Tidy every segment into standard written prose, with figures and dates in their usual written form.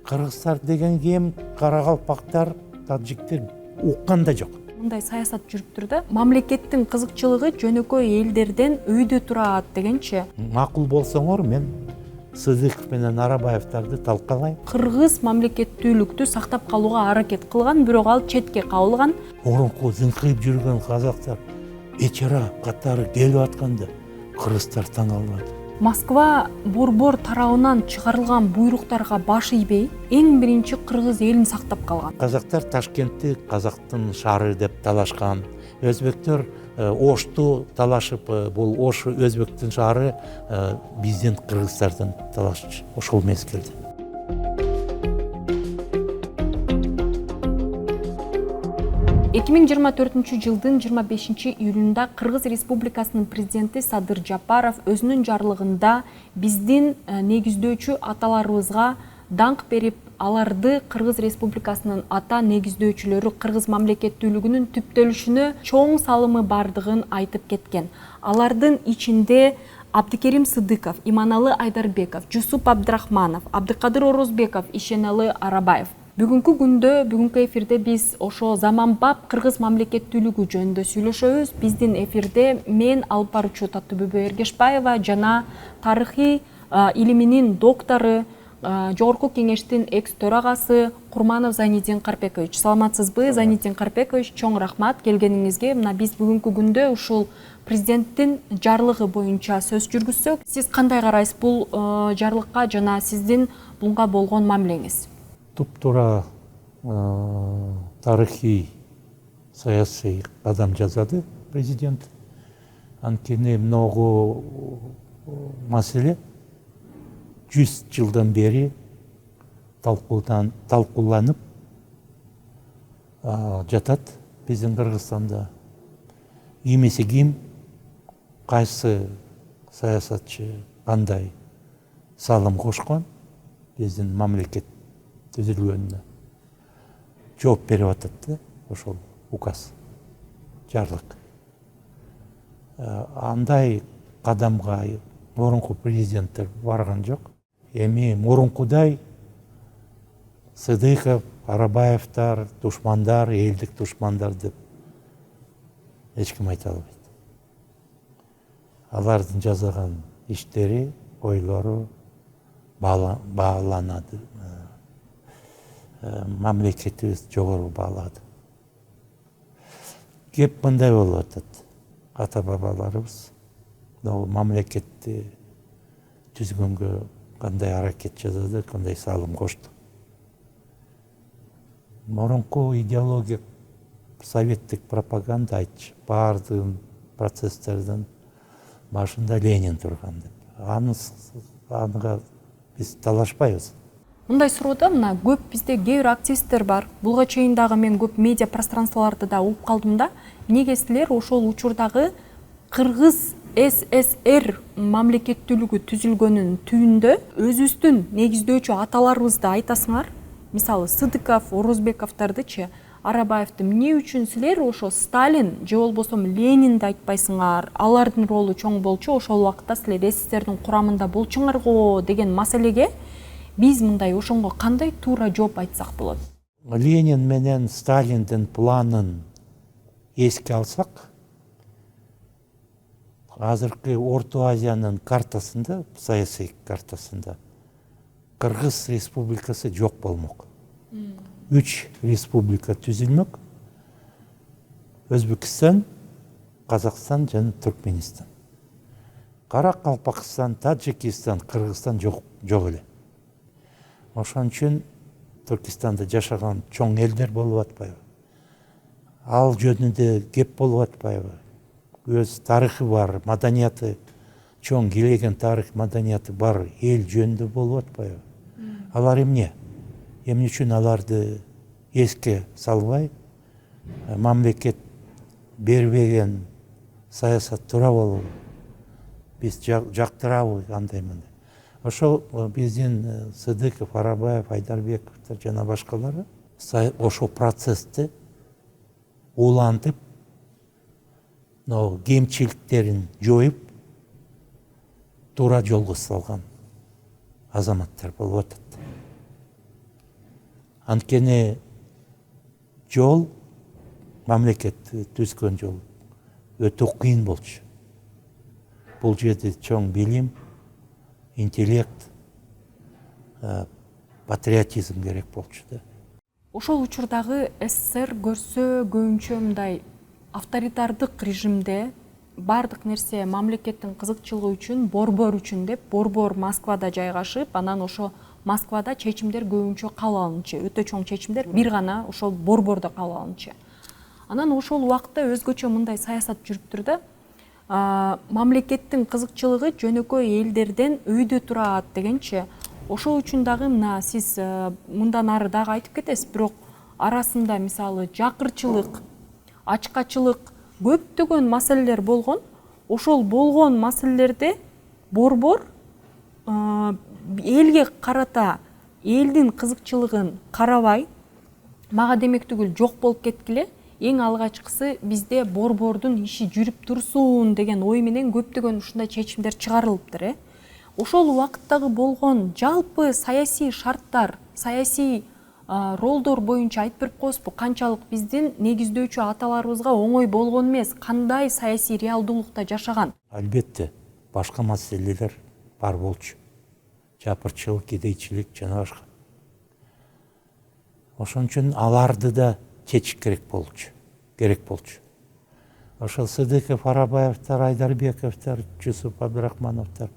Кыргыздар деген кем, каракалпактар, таджиктер уккан да жок. Мындай саясат жүрүптүр да. Мамлекеттин кызыкчылыгы жөнөкөй элдерден өйдө турат дегенчи. Макул болсоңор мен Сыдыков менен Арабаевдарды талкалайм. Кыргыз мамлекеттүүлүктү сактап калууга аракет кылган, бирок ал четке кабылган. Мурунку зыңкыйып жүргөн казактар бечара катары келип атканда кыргыздар таң калбады. Москва борбор тарабынан чыгарылган буйруктарга баш ийбей, эң биринчи кыргыз элин сактап калган. Казактар Ташкентти казактын шаары деп талашкан. Өзбектер Ошту талашып, бул Ош өзбектин шаары, биздин кыргыздардын талашчы ошол мезгилде. Эки миң жыйырма төртүнчү жылдын 25 июлунда Кыргыз Республикасынын президенти Садыр Жапаров өзүнүн жарлыгында биздин негиздөөчү аталарыбызга даңк берип, аларды Кыргыз Республикасынын ата негиздөөчүлөрү кыргыз мамлекеттүүлүгүнүн түптөлүшүнө чоң салымы бардыгын айтып кеткен. Алардын ичинде Абдыкерим Сыдыков, Иманалы Айдарбеков, Жусуп Абдрахманов, Абдыкадыр Орозбеков, Ишеналы Арабаев. Бүгүнкү күндө, бүгүнкү эфирде биз ошо заманбап кыргыз мамлекеттүүлүгү жөнүндө сүйлөшөбүз. Биздин эфирде мен алып баруучу Таттыбүбө Эргешбаева жана тарыхый илиминин доктору, Жогорку кеңештин экс төрагасы Курманов Зайниддин Карпекович. Саламатсызбы, Зайниддин Карпекович? Чоң рахмат келгениңизге. Мына биз бүгүнкү күндө ушул президенттин жарлыгы боюнча сөз жүргүзсөк, сиз кандай карайсыз бул жарлыкка жана сиздин буга болгон мамилеңиз? Туп-тура тарыхый саясий кадам жасады президент. Анткени многу маселе 100 жылдан бери талкууланып жатат биздин Кыргызстанда. Кимиси ким, кайсы саясатчы кандай салым кошкон биздин мамлекет түзүлгөнүнө жооп берип атат да ошол указ, жарлык. Андай кадамга мурунку президенттер барган жок. Эми мурункудай Сыдыков, Арабаевтар, душмандар, элдик душмандар деп эч ким айта албайт. Алардын жасаган иштери, ойлору бааланады. Мамлекетибиз жогору баалады. Кеп мындай болуп атат. Ата бабаларыбыз мамлекетти түзгөнгө кандай аракет жасады, кандай салым кошту. Мурунку идеология советтик пропаганда айтчу. Баардык процесстердин башында Ленин турган деп. Анга биз талашпайбыз. Мындай суроода мына көп бизде кээ бир активисттер бар. Буга чейин дагы мен көп медиа пространстволордо да угуп калдым да. Эмнеге силер ошол учурдагы Кыргыз СССР мамлекеттүүлүгү түзүлгөнүн түбүндө өзүбүздүн негиздөөчү аталарыбызды айтасыңар? Мисалы Сыдыков, Орозбековдардычы, Арабаевди эмне үчүн силер ошо Сталин же болбосо Ленинди айтпайсыңар? Алардын ролу чоң болчу, ошол убакытта силер СССРдин курамында болчуңар го деген маселеге биз мындай ошонго кандай туура жооп айтсак болот? Ленин менен Сталиндин планын эске алсак, азыркы Орто Азиянын картасында, саясий картасында Кыргыз республикасы жок болмок. 3 республика түзүлмөк. Өзбекстан, Казакстан жана Түркменистан. Каракалпакстан, Таджикистан, Кыргызстан жок эле. Ошон үчүн Түркистанда жашаган чоң элдер болуп атпайбы? Ал жөнүндө кеп болуп атпайбы? Өз тарыхы бар, маданияты чоң, келеген тарых маданияты бар эл жөнүндө болуп атпайбы? Алар эмне үчүн аларды эске салбай, мамлекет бербеген саясат туура болобу? Биз жактырабы андай мындай? Ошол биздин Сыдыков, Арабаев, Айдарбековдор жана башкалары ошол процессти улантып, кемчиликтерин жоюп, туура жолго салган азаматтар болуп атат. Анткени жол, мамлекет түзгөн жол өтө кыйын болчу. Бул жерде чоң билим, интеллект, патриотизм керек болчу да. Ошол учурдагы СССР көрсө көбүнчө мындай авторитардык режимде бардык нерсе мамлекеттин кызыкчылыгы үчүн, борбор үчүн деп, борбор Москвада жайгашып, анан ошо Москвада чечимдер көбүнчө кабыл алынчу, өтө чоң чечимдер бир гана ошол борбордо кабыл алынчу. Анан ошол убакытта өзгөчө мындай саясат жүрүптүр да. Мамлекеттин кызыкчылыгы жөнөкөй элдерден өйдө турат дегенчи. Ошол үчүн дагы мына сиз мындан ары дагы айтып кетесиз, бирок арасында мисалы жакырчылык, ачкачылык көптөгөн маселелер болгон. Ошол болгон маселелерде борбор элге карата элдин кызыкчылыгын карабай, мага демек түгүл жок болуп кеткиле, эң алгачкысы бизде борбордун иши жүрүп турсун деген ой менен көптөгөн ушундай чечимдер чыгарылыптыр. Ошол убакыттагы болгон жалпы саясий шарттар, саясий ролдор боюнча айтып берип коесузбу, канчалык биздин негиздөөчү аталарыбызга оңой болгон эмес, кандай саясий реалдуулукта жашаган? Албетте, башка маселелер бар болчу. Жапырчылык, кедейчилик жана башка. Ошон үчүн аларды да чечиш керек болчу. Ошол Сыдыков, Арабаевдер, Айдарбековдер, Жусуп Абдрахмановдор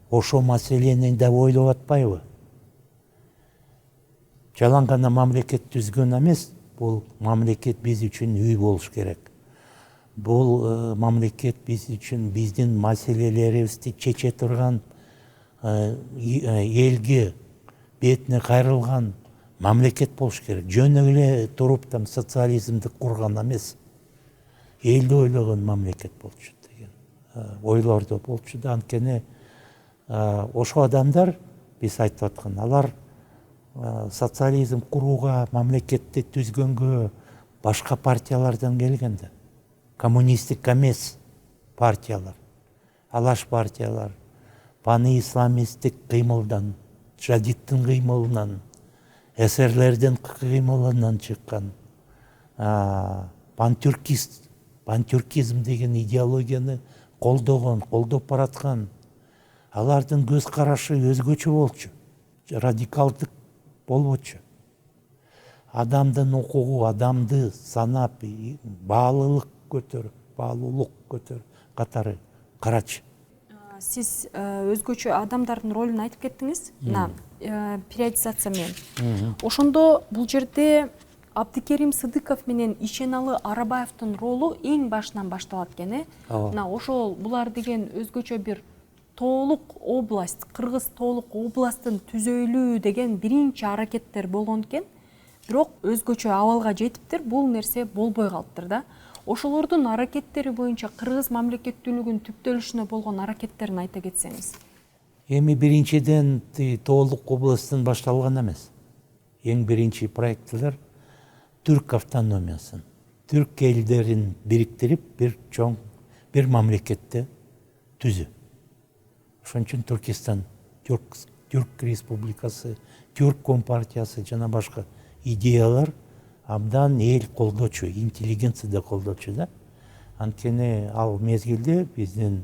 ошол маселени да ойлоп атпайбы? Жалаң гана мамлекет түзгөн эмес, бул мамлекет биз үчүн үй болуш керек. Бул мамлекет биз үчүн биздин маселелерибизди чече турган, элге бетине кайрылган мамлекет болуш керек. Жөн эле туруп там социализмди курган эмес, элди ойлогон мамлекет болчу деген ойлордо болчу да. Анткени ошо адамдар, биз айтып аткан, алар социализм курууга, мамлекетти түзгөнгө башка партиялардан келген да. Коммунисттик эмес партиялар, алаш партиялар, панисламисттик кыймылдан, жадиттин кыймылынан, эсерлердин кыймылынан чыккан, пантюркизм деген идеологияны колдоп бараткан, алардын көз карашы өзгөчө болчу, радикалдык болбочу. Адамдын укугу, адамды санап, баалуулук көтөр катары карачы. Сиз өзгөчө адамдардын ролун айтып кеттиңиз, мына периодизация менен. Ошондо бул жерде Абдыкерим Сыдыков менен Ишеналы Арабаевдин ролу эң башынан башталат экен. Мына ошол булар деген өзгөчө бир тоолук область, Кыргыз тоолук областтын түзөйлүү деген биринчи аракеттер болгон экен. Бирок өзгөчө абалга жетиптир, бул нерсе болбой калыптыр да. Ошолордун аракеттери боюнча кыргыз мамлекеттүүлүгүнүн түптөлүшүнө болгон аракеттерин айта кетсеңиз. Эми биринчиден тоолук областтын башталган эмес. Эң биринчи проекттер түрк автономиясын, түрк элдерин бириктирип бир мамлекетте түзүү. Ошон үчүн Түркистан, Түрк республикасы, Түрк компартиясы жана башка идеялар абдан эл колдочу, интеллигенция да колдочу да. Анткени ал мезгилде биздин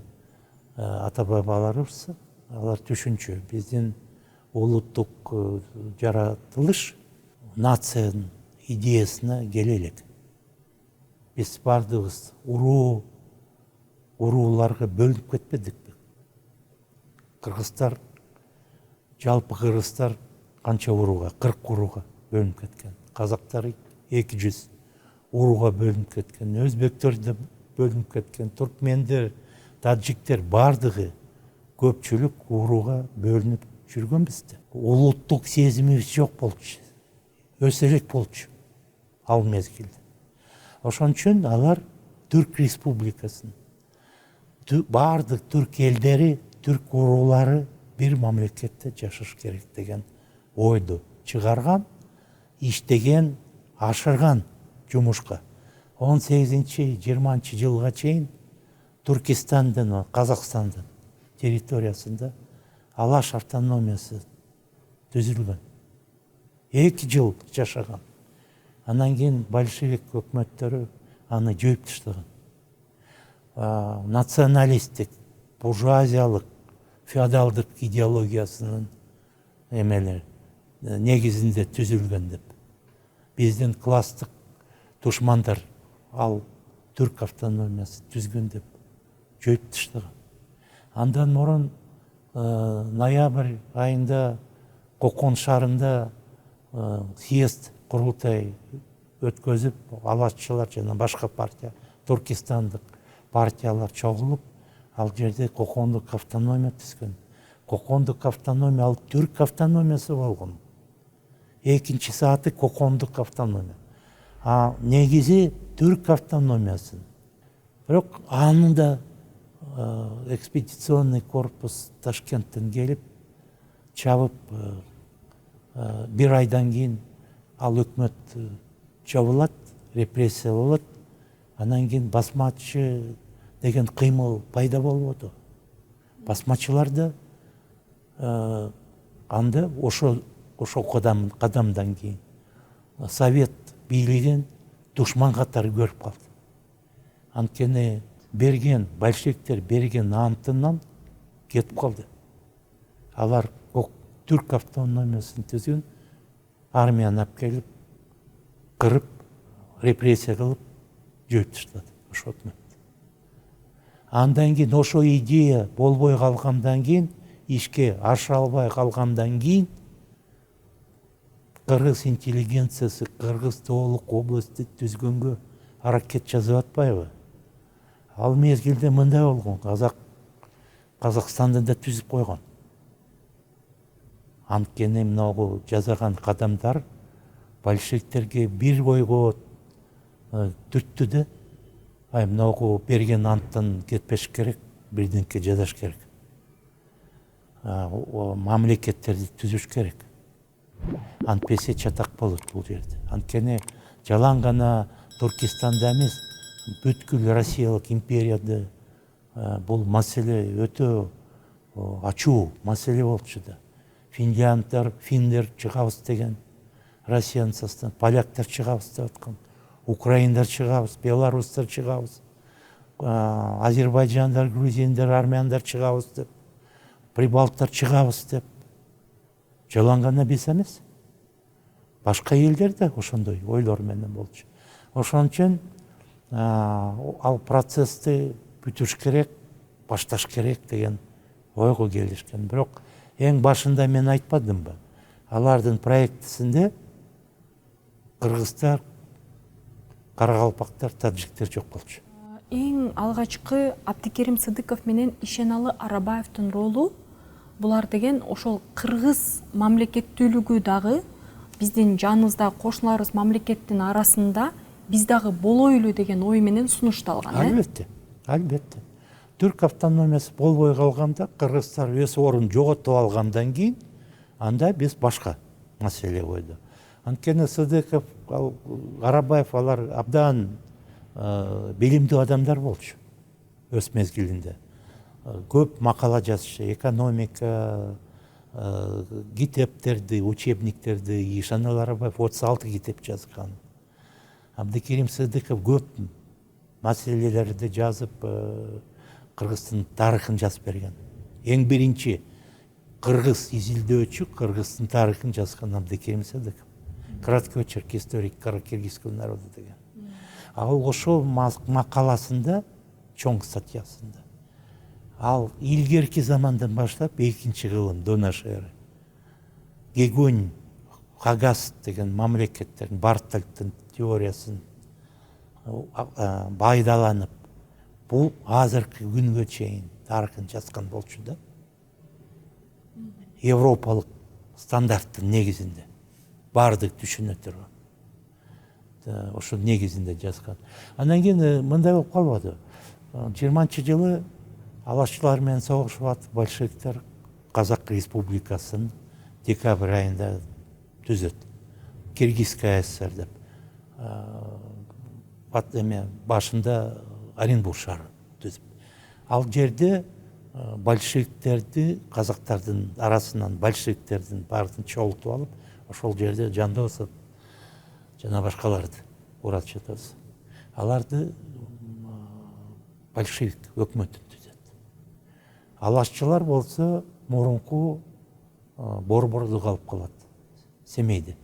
ата бабаларыбыз, алар түшүнчү, биздин улуттук жаратылыш нациянын идеясына келе элек. Биз бардыгыбыз урууларга бөлүнүп кетпедикпи? Кыргыздар, жалпы кыргыздар канча урууга, 40 урууга бөлүнүп кеткен. Казактар 200 урууга бөлүнүп кеткен. Өзбектер да бөлүнүп кеткен. Туркмендер, таджиктер бардыгы көпчүлүк урууга бөлүнүп жүргөнбүз да. Улуттук сезимибиз жок болчу. Өсө элек болчу ал мезгилде. Ошон үчүн алар Түрк республикасын, бардык түрк элдери, түрк уруулары бир мамлекетте жашаш керек деген ойду чыгарган, иштеген, ашырган жумушка. 18-20 жылга чейин Түркистандын, Казакстандын территориясында алаш автономиясы түзүлгөн. 2 жыл жашаган. Анан кийин большевик өкмөттөрү аны жойуп таштаган. Националисттик, буржуазиялык, феодалдык идеологиясынын эмелери негизинде түзүлгөн деп. Биздин класстык душмандар ал түрк автономиясы түзгөн деп жойуп таштаган. Андан мурун ноябрь айында Кокон шаарында съезд курултай өткөзүп, алаччылар жана башка партия, туркистандык партиялар чогулуп, ал жерде Кокондук автономия түзгөн. Кокондук автономия ал түрк автономиясы болгон. Экинчиси аты Кокондук автономия. Негизи түрк автономиясы. Бирок аны да экспедиционный корпус Ташкенттен келип чабып, 1 айдан кийин ал өкмөт жабылат, репрессия болот. Анан кийин басмачы деген кыймыл пайда болбоду. Басмачылар да анда ошо кадамдан кийин совет бийлигин душман катары көрүп калды. Анткени большевиктер берген антынан кетип калды. Алар түрк автономиясын түзгөн, армияны алып келип, кырып, репрессия кылып, жойуп таштады ошо өкмөт. Андан кийин ошо идея болбой калгандан кийин, ишке аша албай калгандан кийин, кыргыз интеллигенциясы Кыргыз Тоолук областты түзгөнгө аракет жасап атпайбы? Ал мезгилде мындай болгон, Казакстанды да түзүп койгон. Анткени мынагу жасаган кадамдар большевиктерге бир койго түрттү да, мынагу берген анттан кетпеш керек, бирденке жасаш керек. Мамлекеттерди түзүш керек. Антпесе чатак болот бул жерде. Анткени жалаң гана Туркистанда эмес, бүткүл Россиялык империяда бул маселе өтө ачуу маселе болчу да. Финдер чыгабыз деген, Россияны состан, поляктар чыгабыз деп аткан, украиндар чыгабыз, белорустар чыгабыз, азербайжандар, грузиндер, армяндар чыгабыз деп, прибалттар чыгабыз деп. Жалаң гана биз эмес. Башка элдер да ошондой ойлор менен болчу. Ошон үчүн ал процессти бүтүш керек, башташ керек деген ойго келишкен. Бирок эң башында мен айтпадымбы? Алардын проектисинде кыргыздар, каракалпактар, таджиктер жок болчу. Эң алгачкы Абдикерим Сыдыков менен Ишеналы Арабаевдин ролу булар деген ошол кыргыз мамлекеттүүлүгү дагы биздин жаныбызда кошуналарыбыз мамлекеттин арасында биз дагы болойлу деген ой менен сунушталган. Албетте. Түрк автономиясы болбой калганда, кыргыздар өз орун жоготуп алгандан кийин, анда биз башка маселе койду. Анткени Сыдыков, Арабаев алар абдан билимдүү адамдар болчу өз мезгилинде. Көп макала жазышы, экономика, китептерди, учебниктерди, Ишеналы Арабаев 36 китеп жазган. Абдикерим Сыдыков көп маселелерди жазып, Кыргыздын тарыхын жазып берген. Эң биринчи кыргыз изилдөөчү Кыргыздын тарыхын жазган Абдикерим Сыдыков. Краткий очерк историк каракиргизского народа деген. Ал ошол макаласында, чоң статьясында, ал илгерки замандан баштап экинчи кылым до нашей эры Гегонь, Хагас деген мамлекеттерин, Бартольдтун теориясын пайдаланып, бул азыркы күнгө чейин тарыхын жазган болчу да. Европалык стандарттын негизинде бардык түшүнө турган. Ошо негизинде жазган. Андан кийин мындай болуп калбады. 20-жылы алаччылар менен согушуп атып, большевиктер Казак республикасын декабрь айында түзөт. Киргизская ССР деп. Башында Оренбург шаарын түзүп. Ал жерде большевиктерди, казактардын арасынан большевиктердин баардыгын чогултуп алып, ошол жерде Жандосов жана башкаларды Мурат Чотосов аларды большевик өкмөтүн түзөт. Алашчылар болсо мурунку Борборду калып калат. Семейде.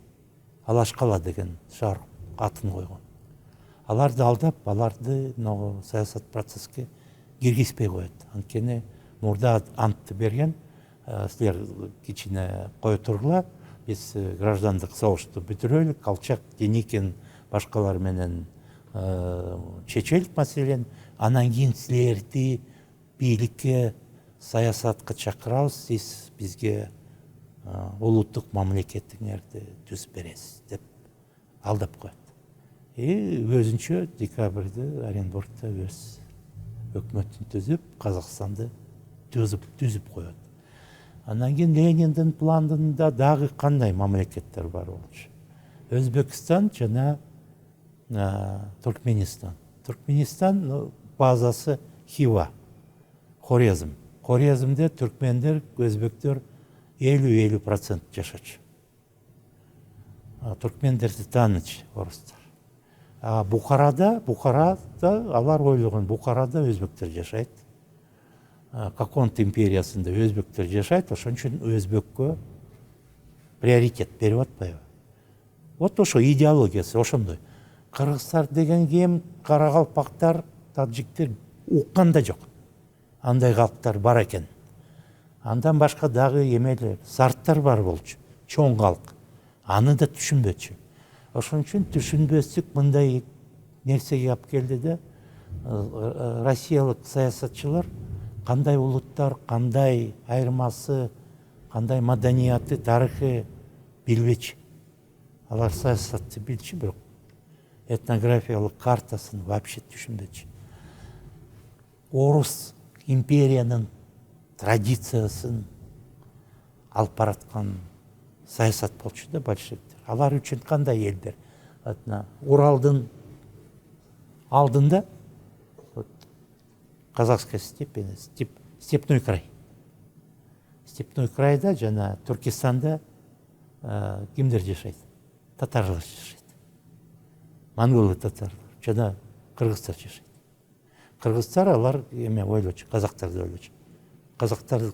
Алашкала деген шаар атын койгон. Аларды алдап, аларды саясат процесске киргизбей коет. Анткени мурда антты берген, силер кичине кое тургула, биз граждандык согушту бүтүрөлүк, Колчак, Деникин башкалар менен чечелик маселени, анан кийин силерди бийликке, саясатка чакырабыз, сиз бизге улуттук мамлекетиңерди түзүп бересиз деп алдап коет. Өзүнчө декабрда Оренбургда өз өкмөтүн түзүп, Казакстанды түзүп коет. Анан кийин Лениндин планында дагы кандай мамлекеттер бар болчу? Өзбекстан жана Туркменистан. Туркменистан базасы Хива, Хорезм. Хорезмде түркмендер, өзбектер 50-50% жашачу. Түркмендерди тааныч орустар. Бухарада алар ойлогон, Бухарада өзбектер жашайт. Каконт империясында өзбектер жашайт, ошон үчүн өзбеккө приоритет берип атпайбы? Вот ошо идеологиясы ошондой. Кыргыздар деген кем, каракалпактар, таджиктер уккан да жок. Андай калктар бар экен. Андан башка дагы эмелер, сарттар бар болчу, чоң калк. Аны да түшүнбөчү. Ошон үчүн түшүнбөстүк мындай нерсеге алып келди да, Россиялык саясатчылар кандай улуттар, кандай айырмасы, кандай маданияты, тарыхы билбечи. Алар саясатты билчү, бирок этнографиялык картасын вообще түшүнбөчү. Орус империянын традициясын алып бараткан саясат болчу да большевиктер. Алар үчүн кандай элдер? Уралдын алдында казахская степь, степной край. Степной крайда жана Түркистанда кимдер жашайт? Татарлар жашайт. Монголы татарлар жана кыргыздар жашайт. Кыргыздар алар эме ойлочу, казактарды ойлочу. Казактарды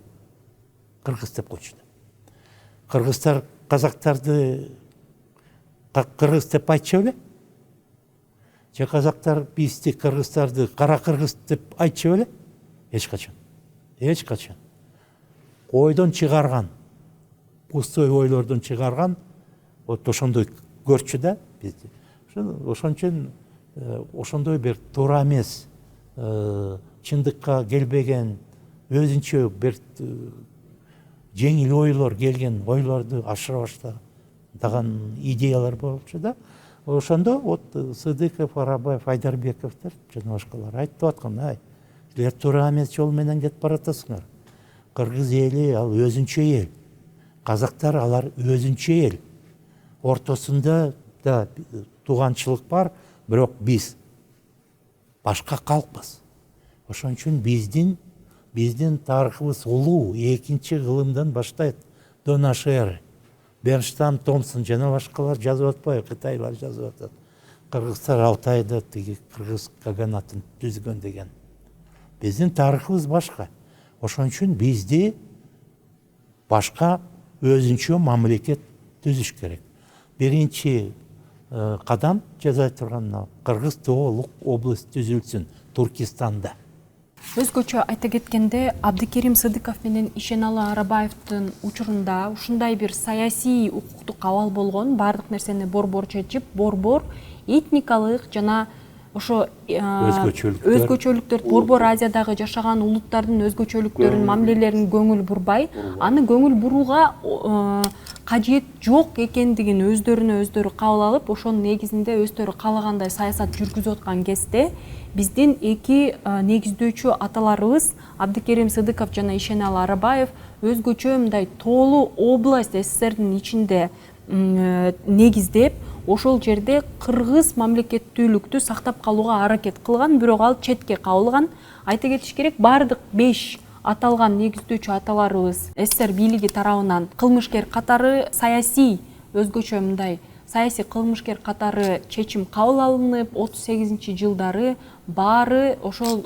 кыргыз деп койчу. Кыргыздар казактарды кыргыз деп айтчу беле? Же казактар бизди кыргыздарды кара кыргыз деп айтчу беле? Эч качан. Эч качан. Ойдон чыгарган, пустой ойлордон чыгарган, вот ошондой көрчү да бизди. Ошон үчүн ошондой бир туура эмес, чындыкка келбеген, өзүнчө бир жеңил ойлор келген, ойлорду ашыра баштаган идеялар болчу да. Ошондо вот Сыдыков, Арабаев, Айдарбековдер жана башкалар айтып аткан, силер туура эмес жол менен кетип баратасыңар. Кыргыз эли ал өзүнчө эл. Казактар алар өзүнчө эл. Ортосунда да тууганчылык бар, бирок биз башка калкпыз. Ошон үчүн биздин тарыхыбыз улуу, экинчи кылымдан баштайт до нашей эры. Бернштам, Томсон жана башкалар жазып атпайбы, кытайлар жазып атат. Кыргыздар Алтайда тиги кыргыз каганатын түзгөн деген. Биздин тарыхыбыз башка. Ошон үчүн бизди башка өзүнчө мамлекет түзүш керек. Биринчи кадам жасай турган Кыргыз Тоолук область түзүлсүн Туркистанда. Өзгөчө айта кеткенде, Абдыкерим Сыдыков менен Ишеналы Арабаевдин учурунда ушундай бир саясий укуктук абал болгон, бардык нерсени борбор чечип, борбор этникалык жана ошо өзгөчөлүктөр, борбор Азиядагы жашаган улуттардын өзгөчөлүктөрүн, мамилелерин көңүл бурбай, аны көңүл бурууга кажет жок экендигин өздөрүнө кабыл алып, ошонун негизинде өздөрү каалагандай саясат жүргүзүп аткан кезде биздин эки негиздөөчү аталарыбыз Абдыкерим Сыдыков жана Ишеналы Арабаев өзгөчө мындай тоолуу область СССРдин ичинде негиздеп, ошол жерде кыргыз мамлекеттүүлүктү сактап калууга аракет кылган, бирок ал четке кабылган. Айта кетиш керек, бардык 5 аталган негиздөөчү аталарыбыз СССР бийлиги тарабынан кылмышкер катары саясий өзгөчө мындай саясий кылмышкер катары чечим кабыл алынып 38-жылдары баары ошол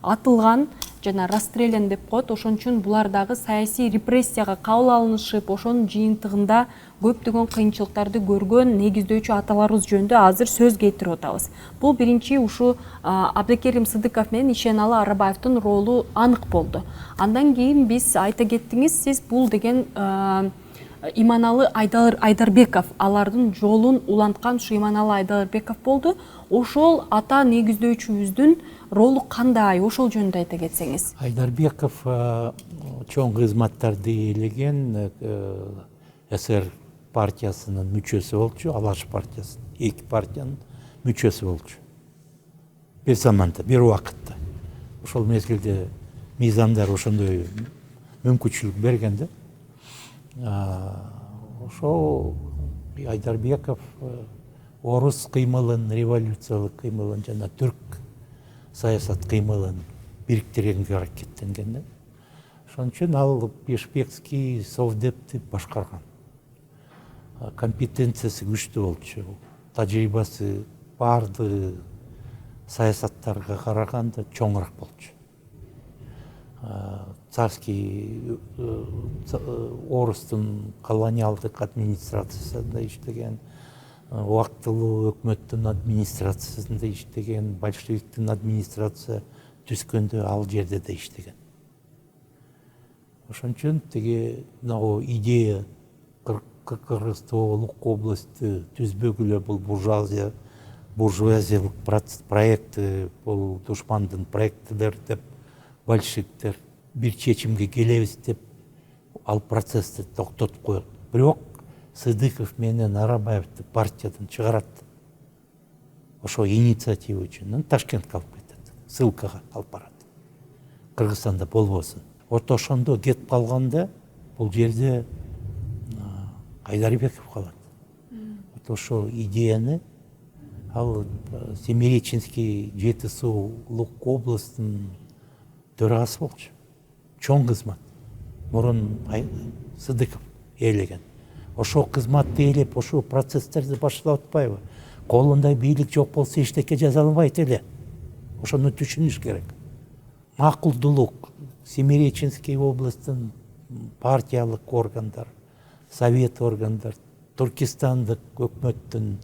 атылган жана расстрелян деп коет. Ошон үчүн булар дагы саясий репрессияга кабыл алынышып, ошонун жыйынтыгында көптөгөн кыйынчылыктарды көргөн негиздөөчү аталарыбыз жөнүндө азыр сөз кетирип атабыз. Бул биринчи ушу Абдыкерим Сыдыков менен Ишеналы Арабаевдин ролу анык болду. Андан кийин биз айта кеттиңиз, сиз бул деген Иманалы Айдарбеков алардын жолун уланткан ушу Иманалы Айдарбеков болду. Ошол ата негиздөөчүбүздүн ролу кандай? Ошол жөнүндө айта кетсеңиз. Айдарбеков чоң кызматтарды ээлеген СР партиясынын мүчөсү болчу, Алаш партиясынын, эки партиянын мүчөсү болчу. Бир заманда, бир убакытта. Ошол мезгилде мыйзамдар ошондой мүмкүнчүлүк бергенде. Ошол Айдарбеков орус кыймылын, революциялык кыймылын жана түрк саясат кыймылын бириктирүүгө аракеттенген. Ошон үчүн ал Бишкекский совдепти башкарган. Компетенциясы күчтүү болчу. Тажрыйбасы баардык саясаттарга караганда чоңураак болчу. Царский орустун колониалдык администрациясында иштеген, убактылуу өкмөттүн администрациясында иштеген, большевиктин администрация түзгөндө ал жерде да иштеген. Ошон үчүн тиги идея Кыргызстан областы түзбөгүлө бул буржуазиялык проекти, бул душмандын проектилер деп большевиктер бир чечимге келебиз деп ал процессти токтотуп коет. Бирок Сыдыков менен Арабаевди партиядан чыгарат. Ошо инициатива үчүн Ташкентке алып кетет, ссылкага алып барат. Кыргызстанда болбосун. Ошондо кетип калганда бул жерде Айдарбеков калат. Ошол идеяны ал Семиреченский Жети суулук областынын төрагасы болчу. Чоң кызмат. Мурун Сыдыков ээлеген. Ошол кызматты ээлеп, ошол процесстерди баштап атпайбы? Колунда бийлик жок болсо эчтеке жаза албайт эле. Ошону түшүнүш керек. Макулдулук Семиреченский областтын партиялык органдар, совет органдар, Туркестандык өкмөттүн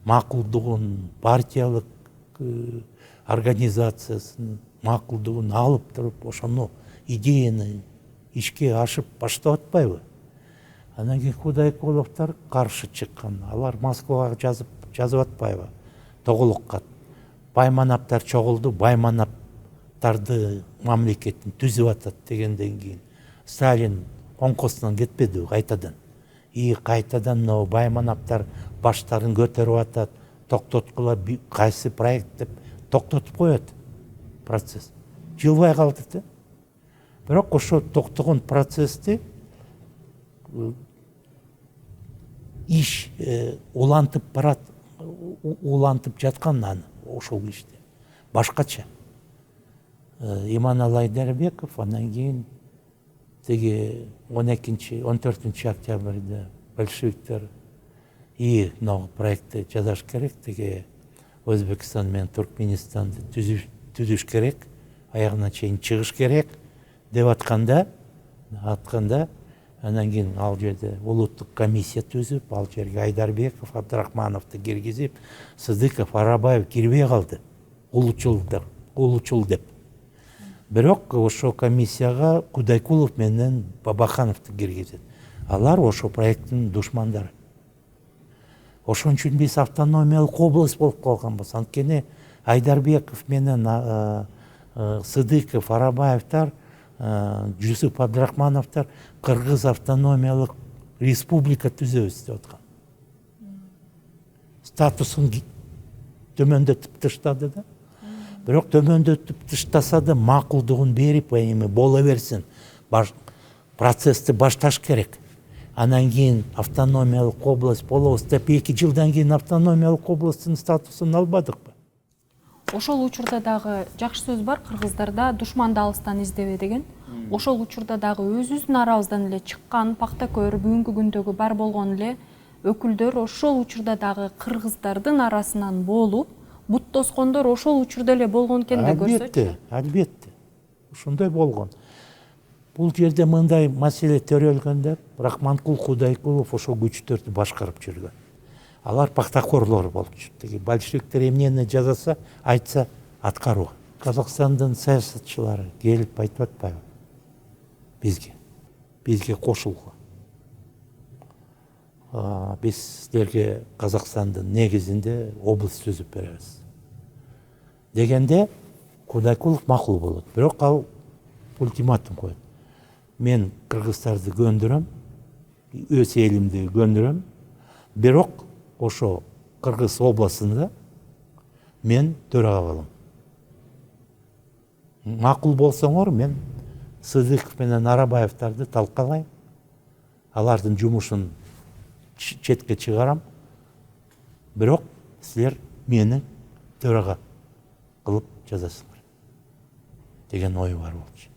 макулдугун, партиялык организациясынын макулдугун алып туруп, ошону идеяны ишке ашып баштап атпайбы? Анан кийин Кудайкуловдор каршы чыккан. Алар Москвага жазып атпайбы? Тоголок кат. Байманаптар чогулду, байманаптарды мамлекеттин түзүп атат дегенден кийин Сталин коңкосунан кетпеди кайтадан. Кайтадан мына байманаптар баштарын көтөрүп атат, токтоткула кайсы проект деп токтотуп коет процесс. Жылбай калды да. Бирок ошо токтогон процессти иш улантып барат, улантып жаткан аны ошол иште. Башкача. Иманалы Айдарбеков андан кийин тиги 14 октябрда большевиктер мына проектти жазаш керек, тиги Өзбекстан менен Туркменистанды түзүш керек, аягына чейин чыгыш керек деп атканда, анан кийин ал жерде улуттук комиссия түзүп, ал жерге Айдарбеков, Абдрахмановду киргизип, Сыдыков, Арабаев кирбей калды. Улучул деп. Бирок ошо комиссияга Кудайкулов менен Бабахановду киргизет. Алар ошо проекттин душмандары. Ошон үчүн биз автономиялык область болуп калганбыз. Анткени Айдарбеков менен Сыдыков, Арабаевдер, Жусуп Абдрахмановдор Кыргыз автономиялык республика түзөбүз деп аткан. Статусун төмөндөтүп таштады да. Бирок төмөндөтүп таштаса да макулдугун берип, эми боло берсин. Процессти башташ керек. Анан кийин автономиялык область болобуз деп 2 жылдан кийин автономиялык областтын статусун албадыкпы? Ошол учурда дагы жакшы сөз бар, кыргыздарда душманды алыстан издебе деген. Ошол учурда дагы өзүбүздүн арабыздан эле чыккан Пактакөр бүгүнкү күндөгү бар болгон эле өкүлдөр ошол учурда дагы кыргыздардын арасынан болуп, бут тоскондор ошол учурда эле болгон экен да көрсөчү. Албетте, ушундай болгон. Бул жерде мындай маселе төрөлгөндө Рахманкул Кудайкулов ошол күчтөрдү башкарып жүргөн. Алар пактакорлор болчу. Теги большевиктер эмнени жазаса, айтса аткаруу. Казакстандын саясатчылары келип айтып атпайбы бизге кошулгу. Биз силерге Казакстандын негизинде область түзүп беребиз дегенде Кудайкулов макул болот. Бирок ал ультиматум коет. Мен кыргыздарды көндүрөм, өз элимди көндүрөм, бирок ошо Кыргыз областында мен төрага болом. Макул болсоңор, мен Сыдыков менен Арабаевдарды талкалайм, алардын жумушун четке чыгарам, бирок силер мени төрага кылып жазасыңар деген ой бар болчу.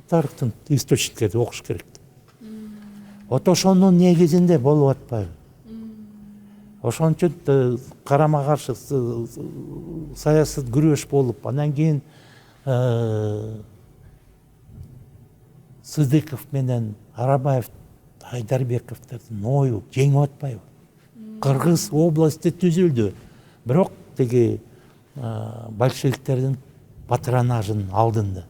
Тарыхтын источниктерди окуш керек. Вот ошонун негизинде болуп атпайбы. Ошон үчүн карама каршы саясат күрөш болуп, анан кийин Сыдыков менен Арабаев, Айдарбековдордун ою жеңип атпайбы. Кыргыз областы түзүлдү, бирок теги большевиктердин патронажынын алдында.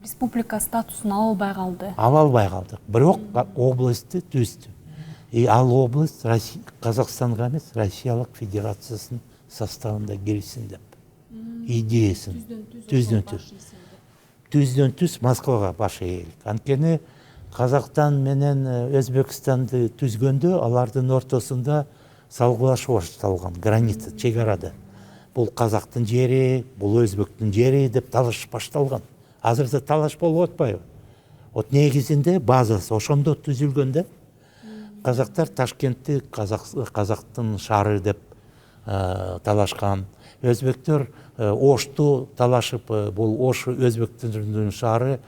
Республика статусун ала албай калды. Ала албай калдык. Бирок областты түздү. Ал область Казакстанга эмес, Россиялык Федерациясынын составында кирсин деп. Идеясын түздөн түз Москвага баш ийгилик. Анткени Казакстан менен Өзбекстанды түзгөндө алардын ортосунда салгылашуу башталган, граница, чек арада. Бул Казактын жери, бул Өзбектин жери деп талаш башталган. Азырда талаш болуп атпайбы. Вот негизинде базасы ошондо түзүлгөндө казактар Ташкентти Казактын шаары деп талашкан. Өзбектер Ошту талашып, бул Ош Өзбектин шаары,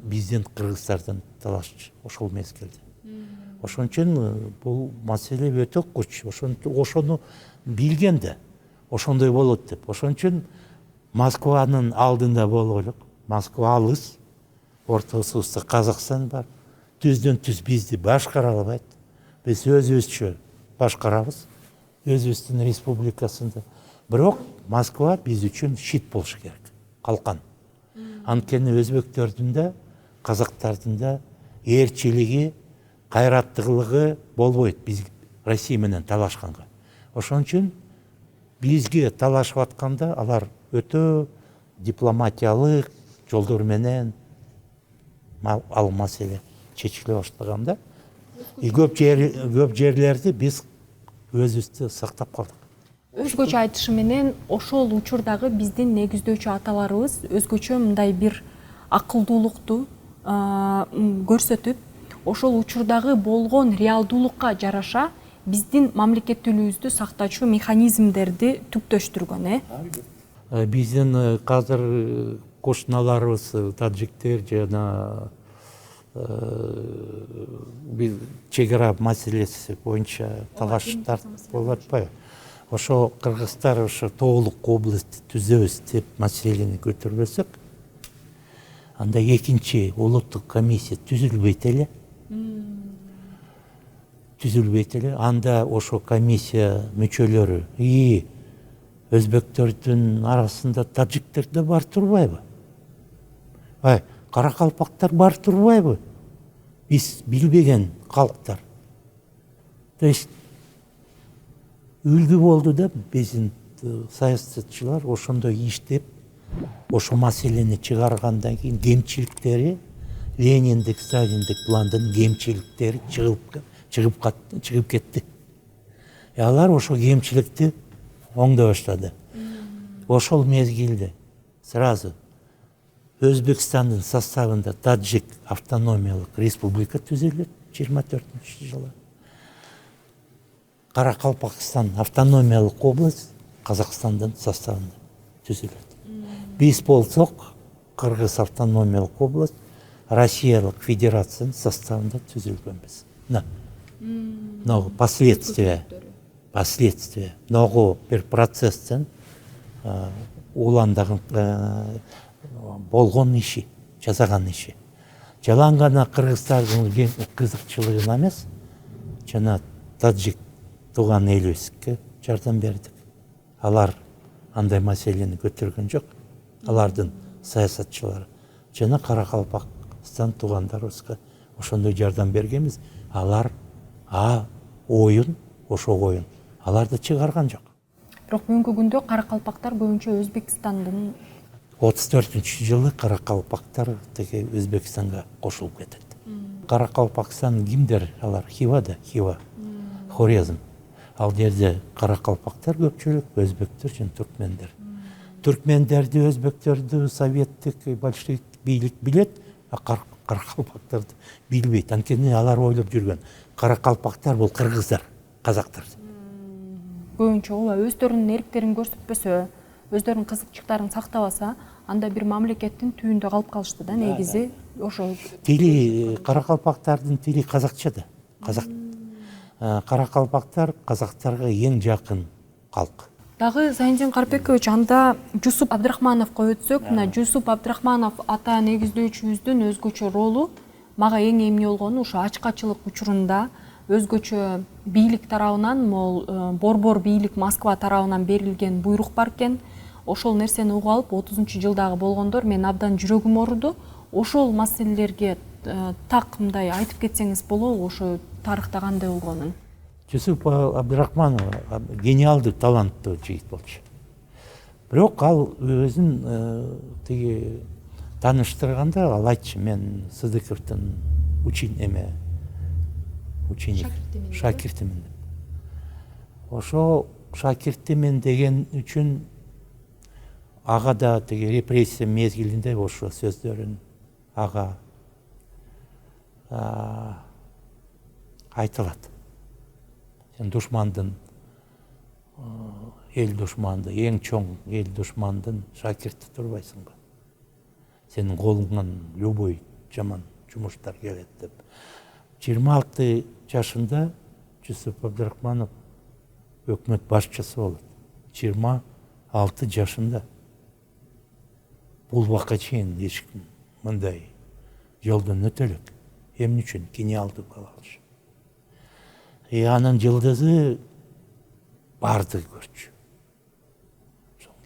биздин кыргыздардын талашчы ошол мезгилде. Ошон үчүн бул маселе өтө күч. Ошону билген да ошондой болот деп. Ошон үчүн Москванын алдында болуп элек. Москва алыс, ортосубузда Казакстан бар. Түздөн түз бизди башкара албайт. Биз өзүбүзчө башкарабыз, өзүбүздүн республикасында. Бирок Москва биз үчүн щит болушу керек, калкан. Анткени өзбектердин да, казактардын да ээрчилиги, кайраттуулугу болбойт биз Россия менен талашканга. Ошон үчүн бизге талашып атканда алар өтө дипломатиялык жолдор менен ал маселе чечиле баштаганда, көп жерлерди биз өзүбүздү сактап калдык. Өзгөчө айтышы менен ошол учурдагы биздин негиздөөчү аталарыбыз өзгөчө мындай бир акылдуулукту көрсөтүп, ошол учурдагы болгон реалдуулукка жараша биздин мамлекеттүүлүгүбүздү сактачу механизмдерди түптөштүргөн. Биздин казыр кошуналарыбыз, таджиктер жана чек ара маселеси боюнча талаштар болуп атпайбы. Ошо кыргыздар ошо тоолук область түзөбүз деп маселени көтөрбөсөк, анда экинчи улуттук комиссия түзүлбөйт эле. Анда ошо комиссия мүчөлөрү өзбектердин арасында таджиктер да бар турбайбы? Каракалпактар бар турбайбы? Биз билбеген калктар. То есть үлгү болду да биздин саясатчылар ошондой иштеп, ошо маселени чыгаргандан кийин кемчиликтери, Лениндик, Сталиндик пландын кемчиликтери чыгып кетти. Алар ошо кемчиликти оңдой баштады. Ошол мезгилде сразу Өзбекстандын составында Таджик автономиялык республика түзүлөт 24-жылы. Каракалпакстан автономиялык область Казакстандын составында түзүлөт. Биз болсок, Кыргыз автономиялык область Россиялык Федерациянын составында түзүлгөнбүз. много последствия много бир процесстен уландагы болгон иши, жасаган иши. Жалаң гана кыргыздардын кызыкчылыгына эмес, жана таджик тууган элибизге жардам бердик. Алар андай маселени көтөргөн жок. Алардын саясатчылары жана Каракалпакстан туугандарыбызга ошондой жардам бергенбиз. Алар оюн, ошо оюн аларды чыгарган жок. Бирок бүгүнкү күндө каракалпактар көбүнчө Өзбекстандын 34-жылы Каракалпактар теге Өзбекстанга кошулуп кетет. Каракалпакстан кимдер? Алар Хивада, Хива, Хорезм. Ал жерде каракалпактар көпчүлүк, өзбектер жана түркмендер. Түркмендерди, өзбектерди советтик, большевик бийлик билет, а каракалпактарды билбейт. Анткени алар ойлоп жүргөн каракалпактар бул кыргыздар, казактар. көбүнчө ооба өздөрүнүн эрктерин көрсөтпөсө, өздөрүнүн кызыкчыктарын сактабаса, анда бир мамлекеттин түбүндө калып калышты да, негизи ошо. Тили каракалпактардын тили казакча да. Казак. Каракалпактар казактарга эң жакын калк. Дагы Зайниддин Карпекович, анда Жусуп Абдрахмановго өтсөк, мына Жусуп Абдрахманов ата негиздөөчүбүздүн өзгөчө ролу мага эң эмне болгону ушу ачкачылык учурунда өзгөчө бийлик тарабынан, могул борбор бийлик Москва тарабынан берилген буйрук бар экен. Ошол нерсени угуп алып 30-жылдагы болгондор мен абдан жүрөгүм ооруду. Ошол маселелерге так мындай айтып кетсеңиз болобу, ошо тарыхта кандай болгонун? Жусуп Абдрахманов гениалдуу, таланттуу жигит болчу. Бирок ал өзүн тиги тааныштырганда ал айтчу, мен Сыдыковдун шакиртимин. Ошо шакиртимин деген үчүн ага да тиги репрессия мезгилинде ошо сөздөрүн ага айтылат. Сен душмандын, эл душманды, эң чоң эл душмандын шакирти турбайсыңбы? Сенин колуңан любой жаман жумуштар келет деп. 26 жашында Жусуп Абдрахманов өкмөт башчысы болот. 26 жашында. Бул убакка чейин эчким мындай жолдон өтө элек. Эмне үчүн? Гениалдуу бала болчу. Анын жылдызы барды көрчү.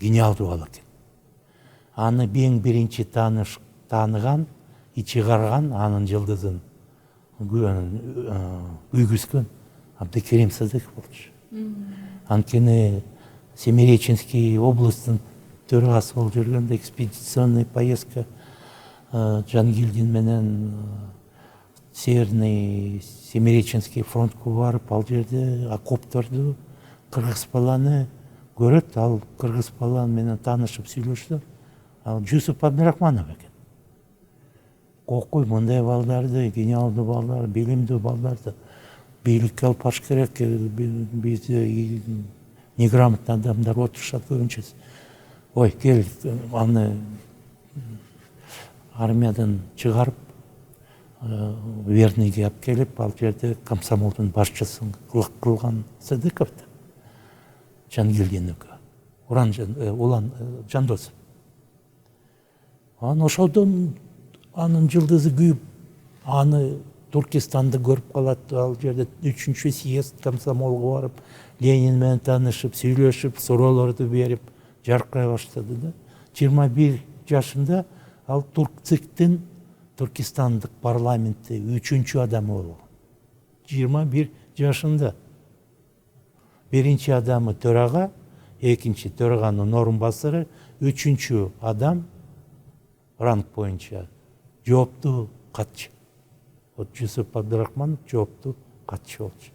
Гениалдуу бала экен. Аны эң биринчи тааныган, чыгарган анын жылдызын күйгүзгөн Абдыкерим Сыздыков болчу. Анткени Семиреченский областын төрагасы болуп жүргөндө экспедиционный поездка Жангелдин менен Северный Семиреченский фронтко барып, ал жерде окопторду кыргыз баланы көрөт, ал кыргыз баланы менен таанышып сүйлөштү. Ал Жусуп Абдрахманов экен. Кокуй мындай балдарды, гениалдуу балдар, билимдүү балдарды бийликке алып баш керек. Бизде неграмотный адамдар отурушат көбүнчө. Ой, кел, аны армиядан чыгарып, Верныйге алып келип, ал жерде комсомолдун башчысын кылган Сыдыков да. Жангелдин Улан Жандосов. Ошодон анын жылдызы күйүп, аны Туркестанды көрүп калат, ал жерде 3-чү съезд комсомолго барып, Ленин менен таанышып, сүйлөшүп, суроолорду берип, жаркырай баштады да. 21 жашында ал ЦИКтин Туркестандык парламентте 3-чү адамы болгон. 21 жашында. Биринчи адамы төрага, экинчи төраганын орун басары, 3-чү адам ранг боюнча жооптуу катчы. Жусуп Абдрахманов жооптуу катчы болчу.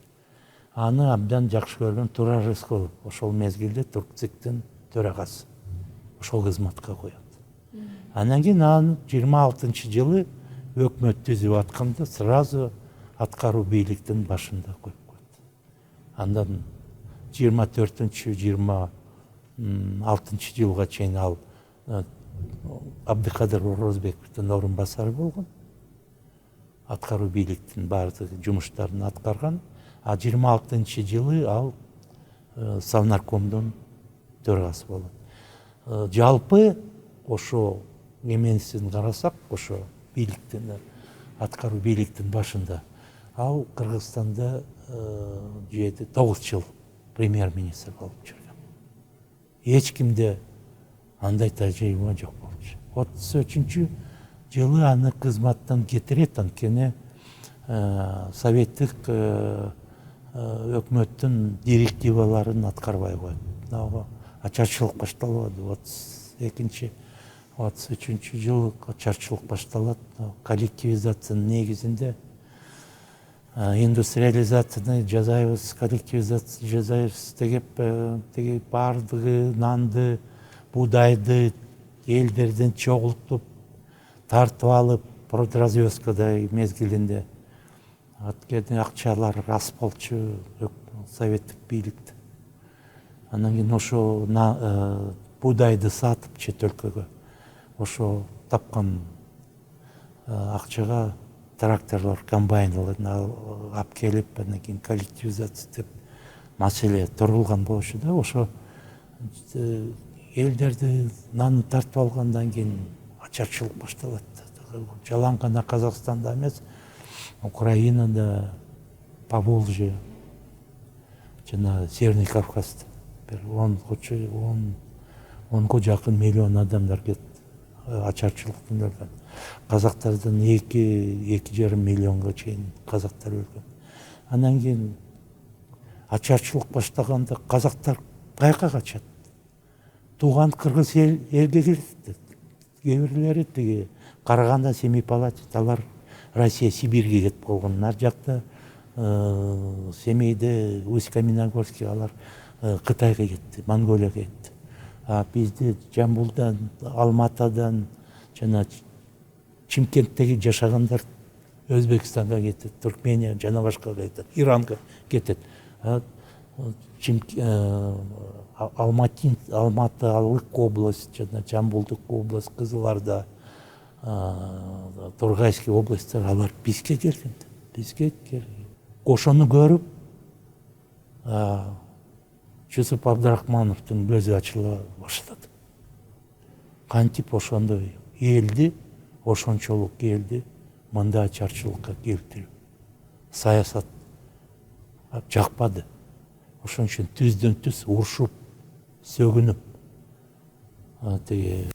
Аны абдан жакшы көргөн Турар Рыскулов, ошол мезгилде ЦИКтин төрагасы. Ошол кызматка коет. Анан кийин аны 26-жылы өкмөт түзүп атканда сразу аткаруу бийликтин башында коюп койду. Андан 24-26-жылга чейин ал Абдыкадыр Орозбековдун орун басары болгон. аткаруу бийликтин баардык жумуштарын аткарган. 26-жылы ал Совнаркомдун төрагасы болот. Жалпы ошо эменисин карасак, ошо бийликтин аткаруу бийликтин башында ал Кыргызстанда 9 жыл премьер-министр болуп жүргөн. Эч кимде андай тажрыйба жок болчу. 33-жылы аны кызматтан кетирет, анткени советтик өкмөттүн директиваларын аткарбай коет. Ачарчылык башталып, 33-жылы ачарчылык башталат. Коллективизациянын негизинде индустриализацияны жасайбыз, коллективизация жасайбыз деп баардыгы нанды, буудайды элдерден чогултуп тартып алып, продразвёзкадай мезгилинде аткени акчалар аз болчу советтик бийликте. Анан кийин ошо буудайды сатып чет өлкөгө, ошо тапкан акчага тракторлор, комбайнларын алып келип, анан кийин коллективизация деп маселе турулган болчу да. Ошо элдерди наны тартып алгандан кийин ачарчылык башталат. Жалаң гана Казакстанда эмес, Украинада, Поволжье, жана Северный Кавказда бир 10-га жакын миллион адамдар кетти ачарчылыктан өлгөн. Казактардан 2,5 миллионго чейин казактар өлгөн. Анан кийин ачарчылык баштаганда казактар каяка качат? Тууган кыргыз элге келишти. Кээ бирлери тиги Караганда, Семипалатин, алар Россия, Сибирге кетип калган. Ар жакта Семейде, Усть-Каменогорский алар Кытайга кетти, Монголияга кетти. Бизди Жамбулдан, Алматадан жана Чимкенттеги жашагандар Өзбекстанга кетет, Туркмения жана башкага кетет, Иранга кетет. Алматылык область жана Жамбулдук область, Кызыларда, Торгайский областтар алар бизге келген. Ошону көрүп Жусуп Абдрахмановдун көзү ачыла баштады. Кантип ошондой элди, ошончолук элди мындай ачарчылыкка келтирип, саясат жакпады. Ошон үчүн түздөн түз урушуп, сөгүнүп, тиги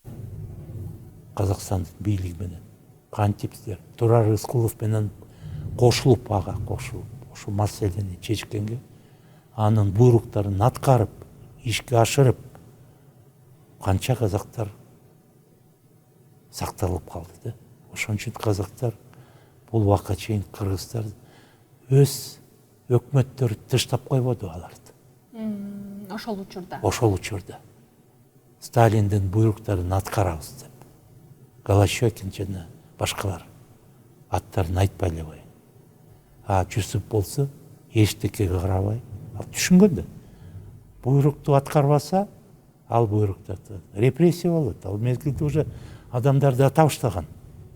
Казакстандын бийлиги менен кантиптер Турар Рыскулов менен кошулуп, ошо маселени чечкенге, анын буйруктарын аткарып, ишке ашырып, канча казактар сакталып калды да. Ошон үчүн казактар бул убакка чейин кыргыздар өз өкмөттөрү тыштап койбоду аларды. Ошол учурда Сталиндин буйруктарын аткарабыз деп. Голощёкин жана башкалар аттарын айтпай эле коюн. Жусуп болсо эчтекеге карабай, ал түшүнгөн да. Буйрукту аткарбаса, ал буйрукту репрессия болот. Ал мезгилде уже адамдарды ата баштаган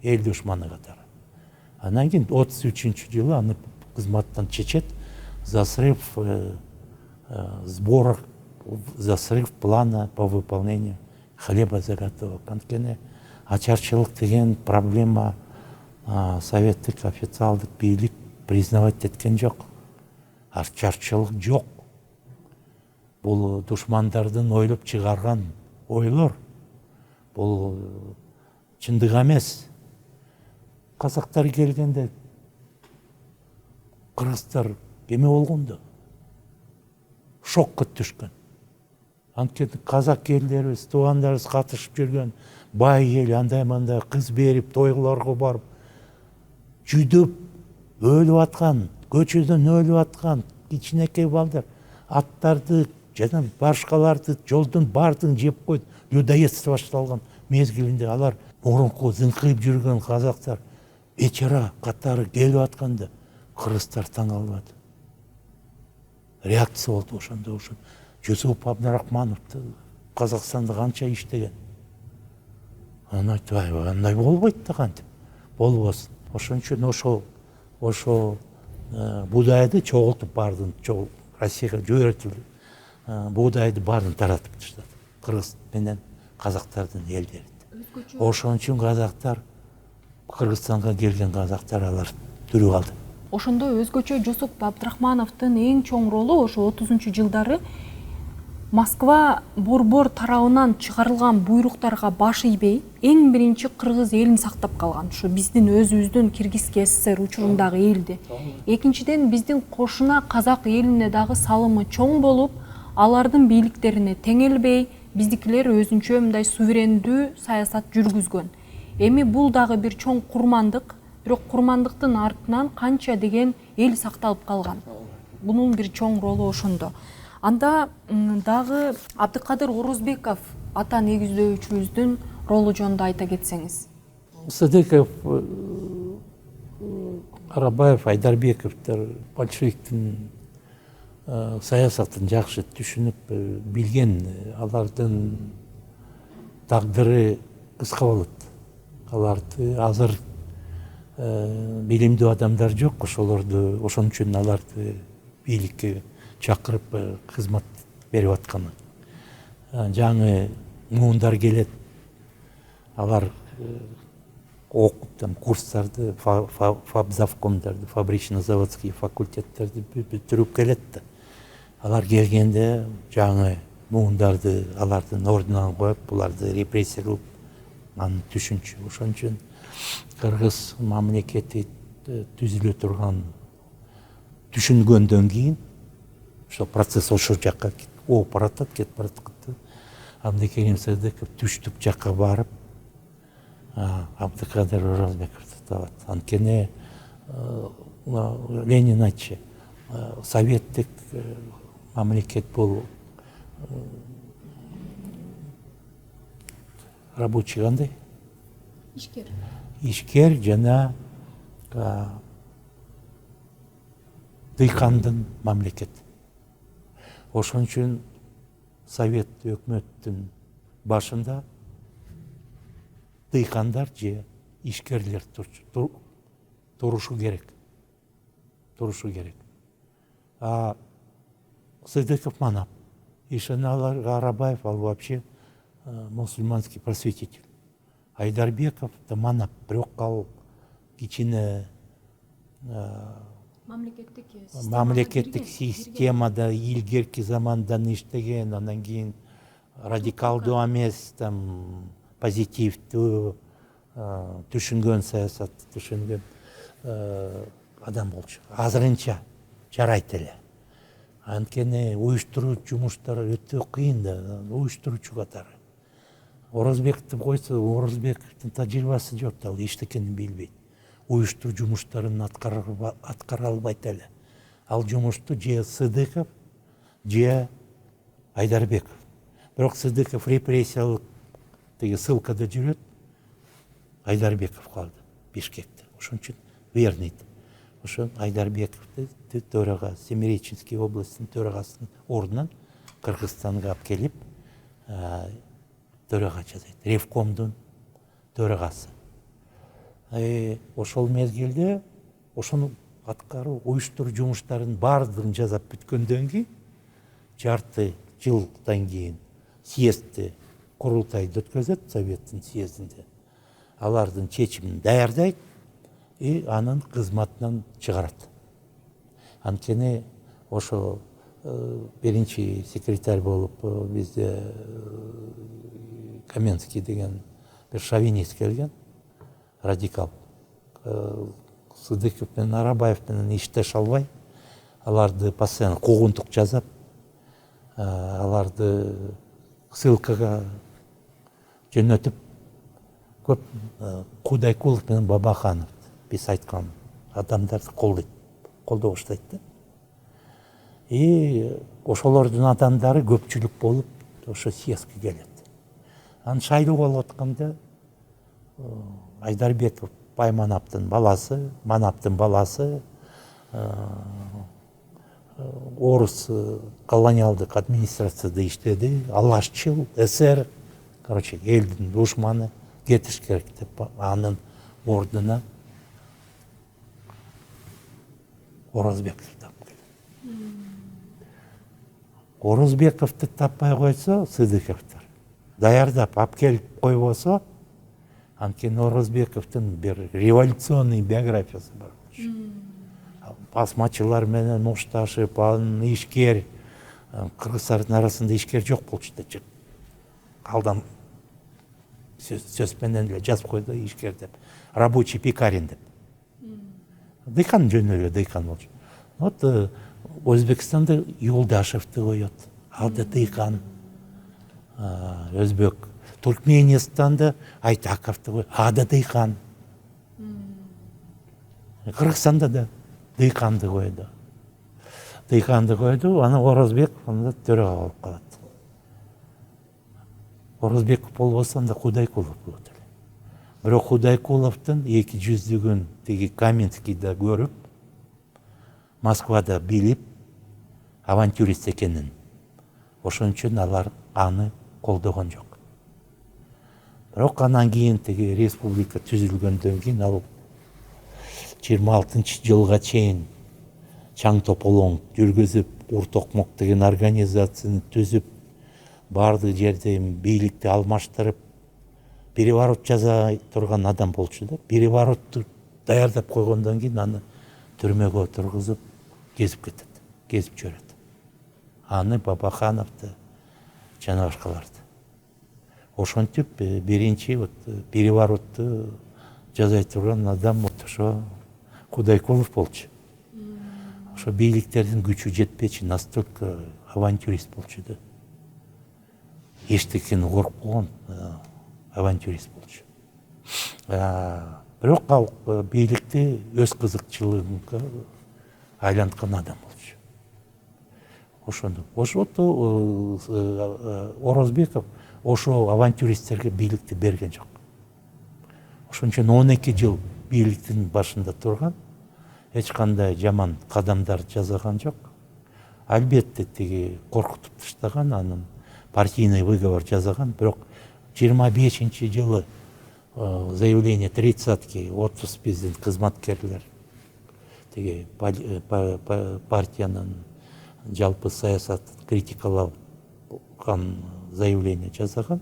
эл душманы катары. Анан кийин 33-жылы аны кызматтан чечет за срыв плана по выполнению хлебозаготовок. Анткени ачарчылык деген проблема советтик официалдык бийлик признавать эткен жок. Ачарчылык жок. Бул душмандардын ойлоп чыгарган ойлор. Бул чындык эмес. Казактар келгенде кыргыздар эме болгондо шокко түшкөн. Анткени казак элдерибиз, туугандарыбыз катышып жүргөн бай эл андай мындай кыз берип, тойлорго барып, жүдөп өлүп аткан, көчөдөн өлүп аткан кичинекей балдар аттарды жана башкаларды жолдун баардыгын жеп коюп, людоедство башталган мезгилинде алар мурунку зыңкыйып жүргөн казактар бечара катары келип атканда кыргыздар таң калбады. Реакция болду ошондо. Жусуп Абдрахмановду Казакстанда канча иштеген. Анан айтты, андай болбойт да кантип. Болбосун. ошон үчүн ошо буудайды чогултуп баардын Россияга жөнөтүлдү. Буудайды баарын таратып таштады. Кыргыз менен казактардын элдери. Ошон үчүн казактар, Кыргызстанга келген казактар алар тирүү калды. Ошондо өзгөчө Жусуп Абдрахмановдун эң чоң ролу ошо 30-жылдары Москва борбор тарабынан чыгарылган буйруктарга баш ийбей, эң биринчи кыргыз элин сактап калган. Ушу биздин өзүбүздүн Киргизский СССР учурундагы элди. Экинчиден, биздин кошуна казак элине дагы салымы чоң болуп, алардын бийликтерине теңелбей, биздикилер өзүнчө мындай суверендүү саясат жүргүзгөн. Эми бул дагы бир чоң курмандык, бирок курмандыктын артынан канча деген эл сакталып калган. Бунун бир чоң ролу ошондо. Анда дагы Абдыкадыр Орозбеков ата негиздөөчүбүздүн ролу жөнүндө айта кетсеңиз. Сыдыков, Арабаев, Айдарбековдор большевиктин саясатын жакшы түшүнүп билген, алардын тагдыры кыска болот. Аларды азыр билимдүү адамдар жок, ошон үчүн аларды бийликке чакырып кызмат берип атканы. Жаңы муундар келет, алар окуп курстарды, фабзавкомдарды, фабрично-заводский факультеттерди бүтүрүп келет да. Алар келгенде жаңы муундарды алардын ордунан коюп, буларды репрессия кылып, аны түшүнчү. Ошон үчүн кыргыз мамлекети түзүлө турган түшүнгөндөн кийин ошо процесс ошол жакка ооп баратат, кетип бараткан. Абдыкерим Сыдыков түштүк жакка барып, Абдыкадыр Орозбековду табат. Анткени Ленин айтчу, советтик мамлекет бул рабочий кандай? Ишкер жана дыйкандын мамлекет. Ошон үчүн совет өкмөттүн башында дыйкандар же ишкерлер турушу керек. А Сыдыков манап. Ишеналар Арабаев, ал вообще мусульманский просветитель. Айдарбеков да манап, бирок ал кичине мамлекеттик системада илгерки замандан иштеген, анан кийин радикалдуу эмес, позитивдүү түшүнгөн саясат түшүнгөн адам болчу. Азырынча жарайт эле. Анткени уюштуруу жумуштары өтө кыйын да, уюштуруучу катары. Орозбековду койсо, Орозбековдун тажрыйбасы жок, ал эчтекени билбейт. Уюштуруу жумуштарын аткара албайт эле. Ал жумушту же Сыдыков, же Айдарбеков. Бирок Сыдыков репрессиялык ссылкада жүрөт, Айдарбеков калды Бишкекте. Ошон үчүн верныйт. Ошон Айдарбековду төрага, Семиреченский областын төрагасын ордунан Кыргызстанга алып келип, төрага жасайт. Ревкомдун төрагасы. Ошол мезгилде ошону аткаруу, уюштуруу жумуштарын баардыгын жасап бүткөндөн кийин, жарты жылдан кийин съездди, курултайды өткөзөт Советтин съездинде. Алардын чечимин даярдайт и анын кызматынан чыгарат. Анткени ошо биринчи секретарь болуп бизде Каменский деген бир шовинист келген, радикал. Сыдыков менен Арабаев менен иштеше албай, аларды постоянно куугунтук жазап, аларды ссылкага жөнөтүп, көп Кудайкулов менен Бабаханов биз айткан адамдарды колдоо баштайт да. И ошолордун адамдары көпчүлүк болуп, ошо съездге келет. Анан шайлоо болуп атканда Айдарбеков Байманаптын баласы, Манаптын баласы, орус колониалдык администрацияда иштеди, алашчыл, эсер, элдин душманы, кетиш керек деп анын ордуна Оразбековду тапты. Оразбековду таппай койсо, Сыдыковдор даярдап алып келип койбосо, анткени Оразбековдун бир революционный биографиясы бар. Басмачылар менен ушташып, анын ишкер, кыргыздардын арасында ишкер жок болчу да, алдан сөз менен эле жазып койду ишкер деп, рабочий пекарин деп. Дыйкан жөн эле дыйкан болчу. Вот Өзбекстанда Юлдашевди коет, ал да дыйкан, өзбек. Туркменистанда Айтаковди коет, ал да дыйкан. Кыргызстанда да дыйканды койду. Дыйканды койду, аны Оразбеков анда төрага болуп калат. Оразбеков болбосо анда Кудайкулов болот эле. Бирок Кудайкуловдун эки жүздүгүн тиги Каменскийде көрүп, Москвада билип, авантюрист экенин. Ошон үчүн алар аны колдогон жок. Бирок анан кийин тиги республика түзүлгөндөн кийин ал 26-жылга чейин чаң тополоң жүргүзүп, Уртокмок деген организацияны түзүп, бардык жерде бийликти алмаштырып, переворот жасай турган адам болчу да. Переворотту даярдап койгондон кийин аны түрмөгө отургузуп, кезип кетет, кезип жиберет. Аны Бабахановду жана башкаларды. Ошентип биринчи переворотту жасай турган адам ошо Кудайкулов болчу. Ошо бийликтердин күчү жетпечи, настолько авантюрист болчу да. Эчтекени коркпогон авантюрист болчу. Бирок ал бийликти өз кызыкчылыгына айланткан адам болчу. Ошондо Оразбеков ошо авантюристтерге бийликти берген жок. Ошон үчүн 12 жыл бийликтин башында турган, эч кандай жаман кадамдар жасаган жок. Албетте тиги коркутуп таштаган, анын партийный выговор жасаган, бирок 25-жылы заявление 30-ки 30 биздин кызматкерлер тиги партиянын жалпы саясат критикалаган заявление жасаган.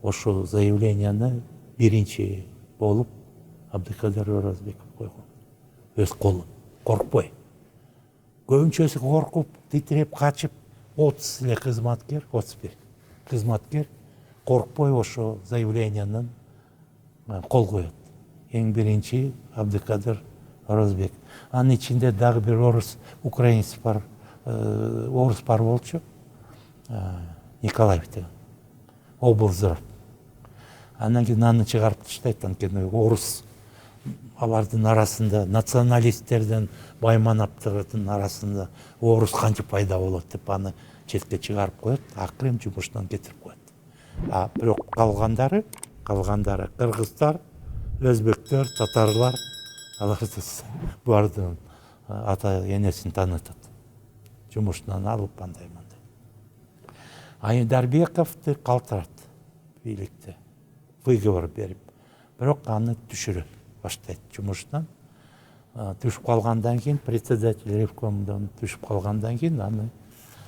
Ошол заявленияны биринчи болуп Абдыкадыр Оразбеков койгон. Өз колу, коркпой. Көбүнчөсү коркуп, титиреп, качып, 30 эле кызматкер, 31 кызматкер коркпой ошо заявлениянын кол коет. Эң биринчи Абдыкадыр Оразбеков. Анын ичинде дагы бир украинец бар, орус бар болчу, Николаев деген, Облзоров. Анан кийин аны чыгарып таштайт, анткени орус алардын арасында, националисттердин, байманаптардын арасында орус кантип пайда болот деп аны четке чыгарып коет, акырын жумушунан кетирип коет. Бирок калгандары кыргыздар, өзбектер, татарлар, аларды бардын ата энесин таанытат. Жумушунан алып андай-мындай. Айдарбековду калтырат бийликти, выговор берип, бирок аны түшүрөт, баштайт жумушунан. Түшүп калгандан кийин председатель ревкомдон түшүп калгандан кийин аны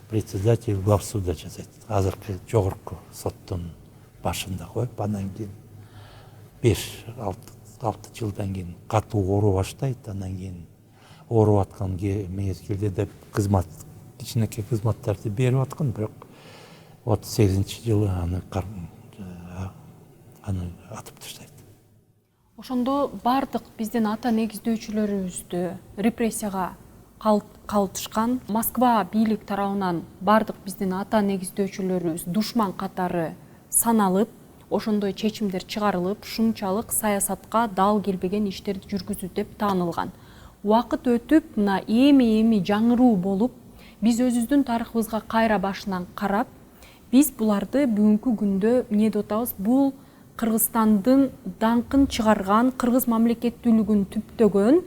председатель главсуда жасайт. Азыркы жогорку соттун башында коюп, андан кийин 5-6 жылдан кийин катуу ору баштайт. Андан кийин оруп аткан мезгилде деп кызмат, кичинекей кызматтарды берип аткан, бирок 38-жылы аны атып таштайт. Ошондо бардык биздин ата негиздөөчүлөрүбүздү репрессияга калтышкан. Москва бийлик тарабынан бардык биздин ата негиздөөчүлөрүбүз душман катары саналып, ошондой чечимдер чыгарылып, ушунчалык саясатка дал келбеген иштерди жүргүзүү деп таанылган. Убакыт өтүп, мына эми жаңыруу болуп, биз өзүбүздүн тарыхыбызга кайра башынан карап, биз буларды бүгүнкү күндө эмне деп атабыз? Бул Кыргызстандын даңкын чыгарган, кыргыз мамлекеттүүлүгүн түптөгөн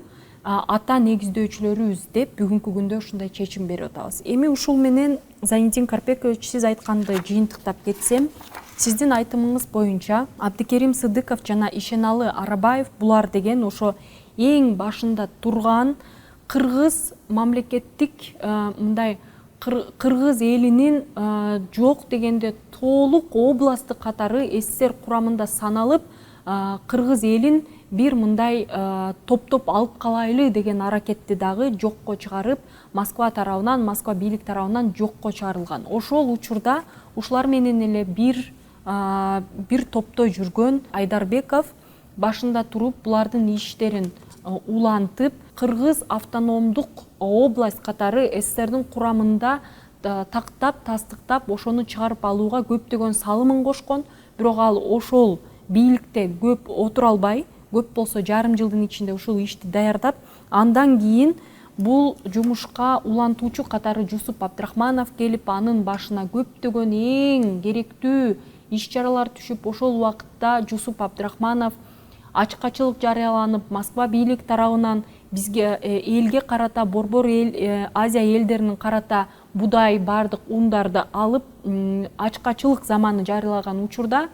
ата негиздөөчүлөрүбүз деп бүгүнкү күндө ушундай чечим берип атабыз. Эми ушул менен Зайниддин Карпекович, сиз айтканды жыйынтыктап кетсем, сиздин айтымыңыз боюнча Абдыкерим Сыдыков жана Ишеналы Арабаев булар деген ошо эң башында турган кыргыз мамлекеттик мындай кыргыз элинин жок дегенде толук областы катары СССР курамында саналып, кыргыз элин бир мындай топтоп алып калайлы деген аракетти дагы жокко чыгарып, Москва тарабынан, Москва бийлик тарабынан жокко чыгарылган. Ошол учурда ушулар менен эле бир топто жүргөн Айдарбеков башында туруп булардын иштерин улантып, кыргыз автономдук область катары СССРдин курамында тактап, тастыктап, ошону чыгарып алууга көптөгөн салымын кошкон. Бирок ал ошол бийликте көп отура албай, көп болсо жарым жылдын ичинде ушул ишти даярдап, андан кийин бул жумушка улантуучу катары Жусуп Абдрахманов келип, анын башына көптөгөн эң керектүү иш-чаралар түшүп, ошол убакытта Жусуп Абдрахманов ачкачылык жарыяланып, Москва бийлик тарабынан бизге элге карата, борбор Азия элдеринин карата будай бардык ундарды алып, ачкачылык заманы жарыялаган учурда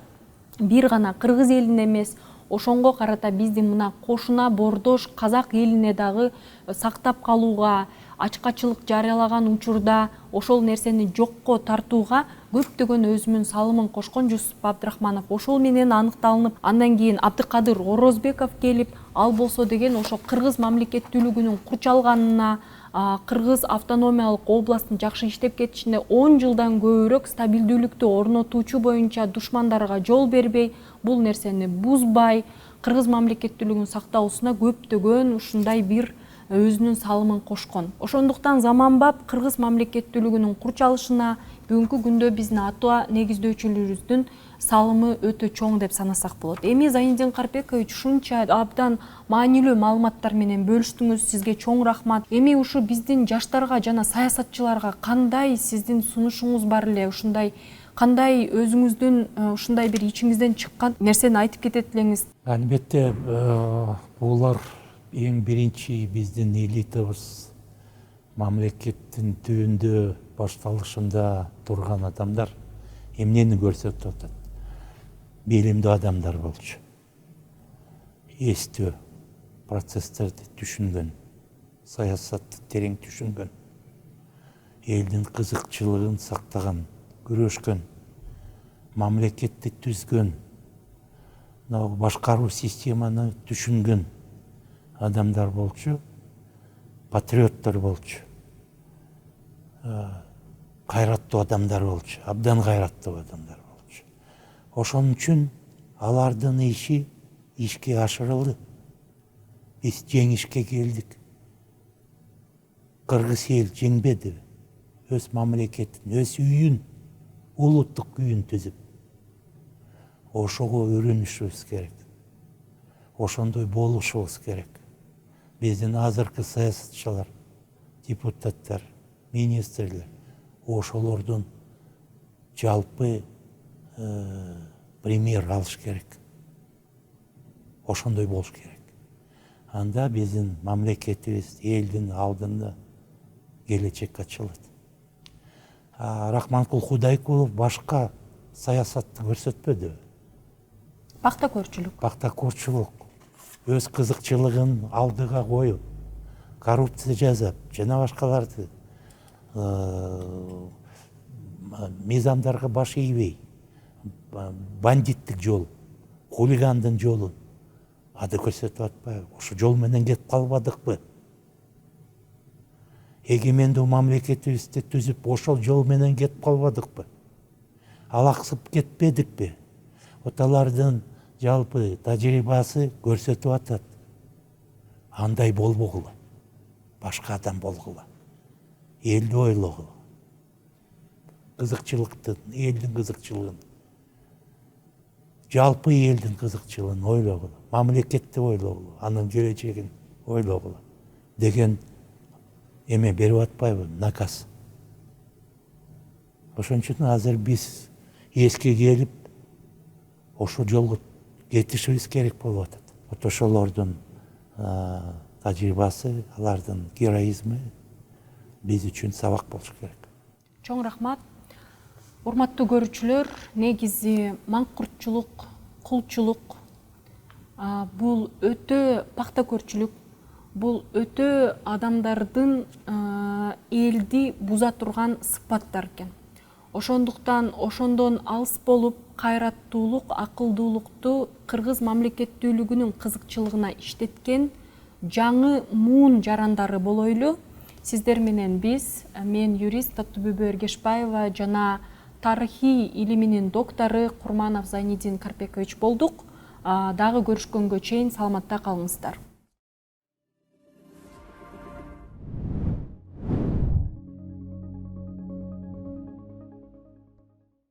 бир гана кыргыз элине эмес, ошонго карата биздин мына кошуна бордош казак элине дагы сактап калууга, ачкачылык жарыялаган учурда ошол нерсени жокко тартууга көптөгөн өзүнүн салымын кошкон Жусуп Абдрахманов. Ошол менен аныкталынып, андан кийин Абдыкадыр Орозбеков келип, ал болсо деген ошо кыргыз мамлекеттүүлүгүнүн курчалганына, кыргыз автономиялык областтын жакшы иштеп кетишине 10 жылдан көбүрөөк стабилдүүлүктү орнотуучу боюнча душмандарга жол бербей, бул нерсени бузбай, кыргыз мамлекеттүүлүгүн сактоосуна көптөгөн ушундай бир өзүнүн салымын кошкон. Ошондуктан заманбап кыргыз мамлекеттүүлүгүнүн курчалышына бүгүнкү күндө биздин ата негиздөөчүлөрүбүздүн салымы өтө чоң деп санасак болот. Эми Зайниддин Карпекович ушунча абдан маанилүү маалыматтар менен бөлүштүңүз. Сизге чоң рахмат. Эми ушу биздин жаштарга жана саясатчыларга кандай сиздин сунушуңуз бар эле, ушундай кандай өзүңүздүн ушундай бир ичиңизден чыккан нерсени айтып кетет элеңиз? Албетте, булар эң биринчи биздин элитабыз, мамлекеттин түбүндө башталышында турган адамдар эмнени көрсөтүп атат? Билимдүү адамдар болчу. Эстөө процесстерди түшүнгөн, саясатты терең түшүнгөн, элдин кызыкчылыгын сактаган, күрөшкөн, мамлекетти түзгөн, башкаруу системаны түшүнгөн адамдар болчу, патриоттор болчу, кайраттуу адамдар болчу, абдан кайраттуу адамдар болчу. Ошон үчүн алардын иши ишке ашырылды. Биз жеңишке келдик. Кыргыз эл жеңбеди. Өз мамлекетин, өз үйүн, улуттук күйүн түзүп. Ошого үйрөнүшүбүз керек. Ошондой болушубуз керек. Биздин азыркы саясатчылар, депутаттар, министрлер ошолордун жалпы пример алыш керек. Ошондой болуш керек. Анда биздин мамлекетибиз элдин алдында келечек ачылат. Рахманкул Худайкулов башка саясатты көрсөтпөдү. Пактакөрчүлүк. Пактакөрчүлүк. Өз кызыкчылыгын алдыга коюп, коррупция жасап, жана башкаларды мизамдарга баш ийбей, бандиттик жол, хулигандын жолун ады көрсөтүп атпайбы? Ошо жол менен кетип калбадыкпы? Эгемендүү мамлекетибизди түзүп, ошол жол менен кетип калбадыкпы? Алаксып кетпедикпи? Оталардын жалпы тажрыйбасы көрсөтүп атат. Андай болбогула, башка адам болгула, элди ойлогула, кызыкчылыктын, элдин кызыкчылыгын, жалпы элдин кызыкчылыгын ойлогула, мамлекетти ойлогула, анын келечегин ойлогула деген эме берип атпайбы, наказ. Ошон үчүн азыр биз эске келип, ошол жолго кетишибиз керек болуп атат. Вот ошолордун тажрыйбасы, алардын героизми биз үчүн сабак болуш керек. Чоң рахмат. Урматтуу көрүүчүлөр, негизи маңкуртчулук, кулчулук бул өтө пактакөрчүлүк, бул өтө адамдардын элди буза турган сыпаттар экен. Ошондуктан ошондон алыс болуп, кайраттуулук, акылдуулукту кыргыз мамлекеттүүлүгүнүн кызыкчылыгына иштеткен жаңы муун жарандары болойлу. Сиздер менен биз, мен юрист Таттыбүбө Эргешбаева жана тарыхый илиминин доктору Курманов Зайниддин Карпекович болдук. Дагы көрүшкөнгө чейин саламатта калыңыздар.